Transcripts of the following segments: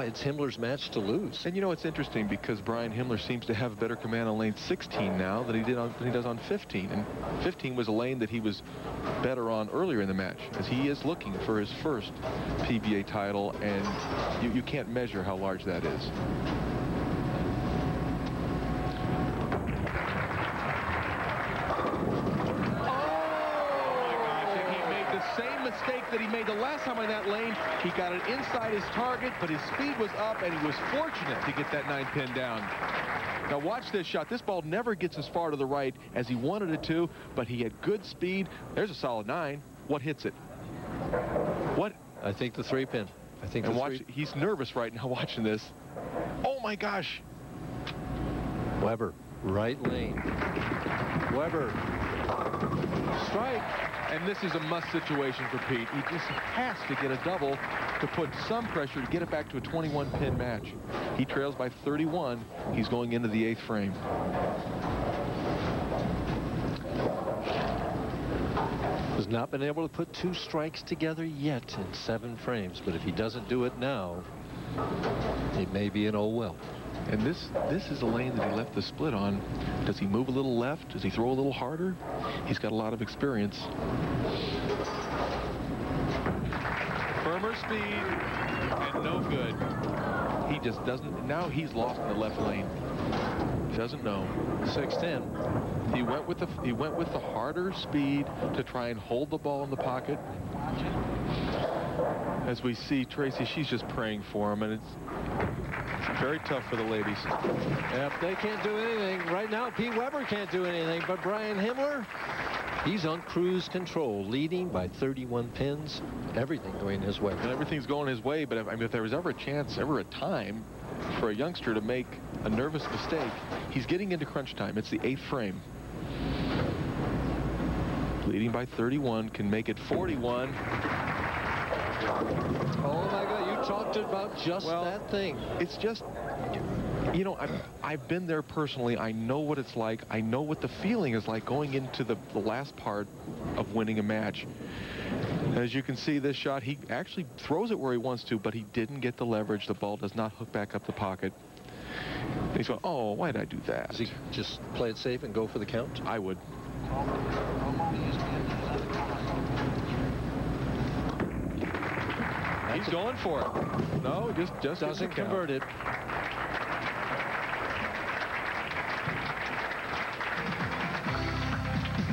it's Himmler's match to lose. And you know, it's interesting because Brian Himmler seems to have better command on lane 16 now than he does on 15. And 15 was a lane that he was better on earlier in the match, as he is looking for his first PBA title, and you can't measure how large that is. Mistake that he made the last time on that lane. He got it inside his target, but his speed was up, and he was fortunate to get that 9-pin down. Now watch this shot. This ball never gets as far to the right as he wanted it to, but he had good speed. There's a solid 9. What hits it? What? I think the 3-pin. I think. And watch, he's nervous right now watching this. Oh my gosh. Weber, right lane. Weber, strike. And this is a must situation for Pete. He just has to get a double to put some pressure to get it back to a 21-pin match. He trails by 31. He's going into the 8th frame. Has not been able to put 2 strikes together yet in 7 frames, but if he doesn't do it now, it may be an oh well. And this is a lane that he left the split on. Does he move a little left? Does he throw a little harder? He's got a lot of experience. Firmer speed and no good. He just doesn't. Now he's lost in the left lane. Doesn't know. 6-10. He went with the harder speed to try and hold the ball in the pocket. As we see Tracy, she's just praying for him, and it's very tough for the ladies. Yep, they can't do anything. Right now, Pete Weber can't do anything, but Brian Himmler, he's on cruise control, leading by 31 pins. Everything going his way. And everything's going his way, but if there was ever a chance, ever a time for a youngster to make a nervous mistake, he's getting into crunch time. It's the 8th frame. Leading by 31, can make it 41. Oh my God, you talked about just that thing. It's just, you know, I've been there personally. I know what it's like. I know what the feeling is like going into the last part of winning a match. As you can see, this shot, he actually throws it where he wants to, but he didn't get the leverage. The ball does not hook back up the pocket. And he's going, oh, why did I do that? Does he just play it safe and go for the count? I would. He's going for it. No, just doesn't convert it.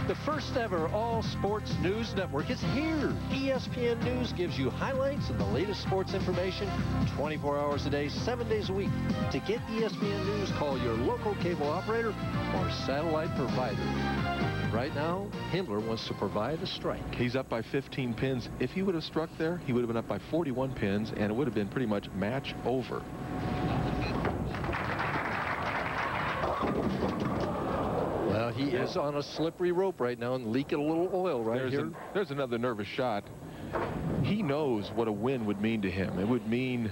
The first ever all sports news network is here. ESPN News gives you highlights and the latest sports information 24 hours a day, 7 days a week. To get ESPN News, call your local cable operator or satellite provider. Right now, Himmler wants to provide a strike. He's up by 15 pins. If he would have struck there, he would have been up by 41 pins, and it would have been pretty much match over. Well, he is on a slippery rope right now and leaking a little oil here. There's another nervous shot. He knows what a win would mean to him. It would mean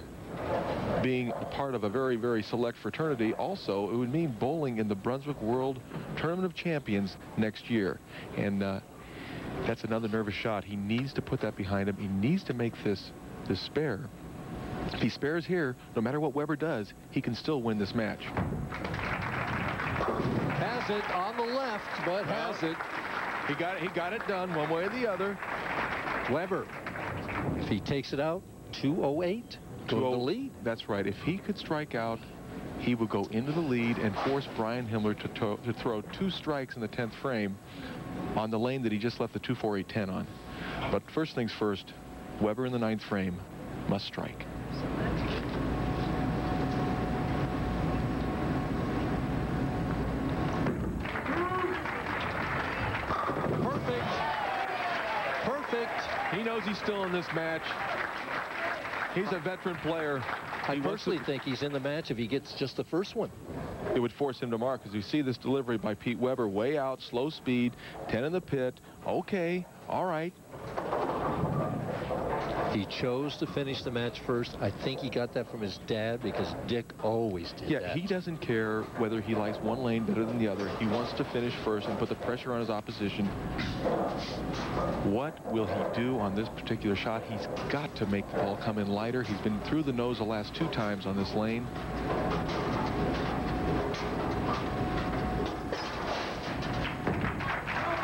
being a part of a very, very select fraternity. Also, it would mean bowling in the Brunswick World Tournament of Champions next year. And that's another nervous shot. He needs to put that behind him. He needs to make this spare. If he spares here, no matter what Weber does, he can still win this match. Has it on the left, but has it. He got it done one way or the other. Weber, if he takes it out, 208. Go to the lead. That's right. If he could strike out, he would go into the lead and force Brian Himmler to throw 2 strikes in the 10th frame on the lane that he just left the 2-4-8-10 on. But first things first, Weber in the 9th frame must strike. Perfect. He knows he's still in this match. He's a veteran player. I personally think he's in the match if he gets just the first one. It would force him to mark, as you see this delivery by Pete Weber, way out, slow speed, 10 in the pit. Okay, all right. He chose to finish the match first. I think he got that from his dad because Dick always did that. Yeah, he doesn't care whether he likes one lane better than the other. He wants to finish first and put the pressure on his opposition. What will he do on this particular shot? He's got to make the ball come in lighter. He's been through the nose the last 2 times on this lane.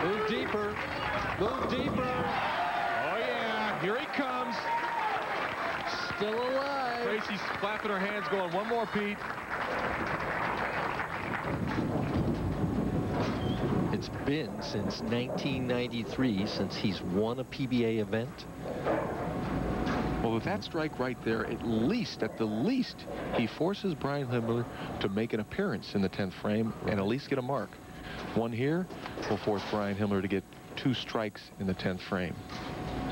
Move deeper. Move deeper. Oh, yeah. Here he comes. Still alive. Tracy's flapping her hands going, one more, Pete. It's been since 1993 since he's won a PBA event. Well, with that strike right there, at the least, he forces Brian Himmler to make an appearance in the 10th frame and at least get a mark. One here will force Brian Himmler to get 2 strikes in the 10th frame.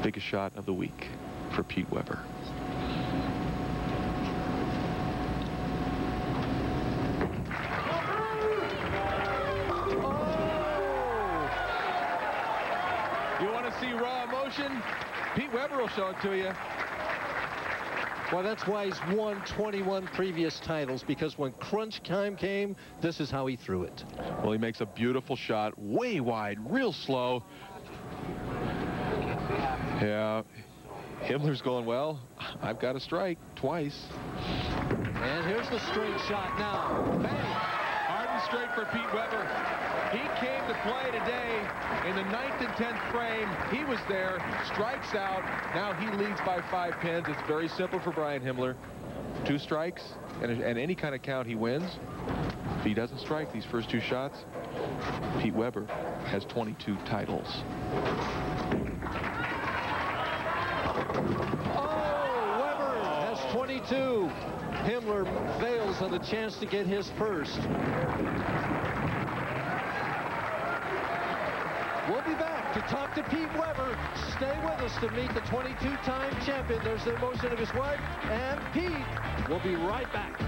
Biggest shot of the week for Pete Weber. You want to see raw emotion? Pete Weber will show it to you. Well, that's why he's won 21 previous titles, because when crunch time came, this is how he threw it. Well, he makes a beautiful shot, way wide, real slow. Yeah, Himmler's going, well, I've got a strike twice. And here's the straight shot now. Bang! Hard and straight for Pete Weber. He came to play today in the 9th and 10th frame. He was there, strikes out. Now he leads by 5 pins. It's very simple for Brian Himmler. 2 strikes, and any kind of count he wins. If he doesn't strike these first 2 shots, Pete Weber has 22 titles. Oh, Weber has 22. Himmler fails on the chance to get his first. We'll be back to talk to Pete Weber. Stay with us to meet the 22-time champion. There's the emotion of his wife and Pete. We'll be right back.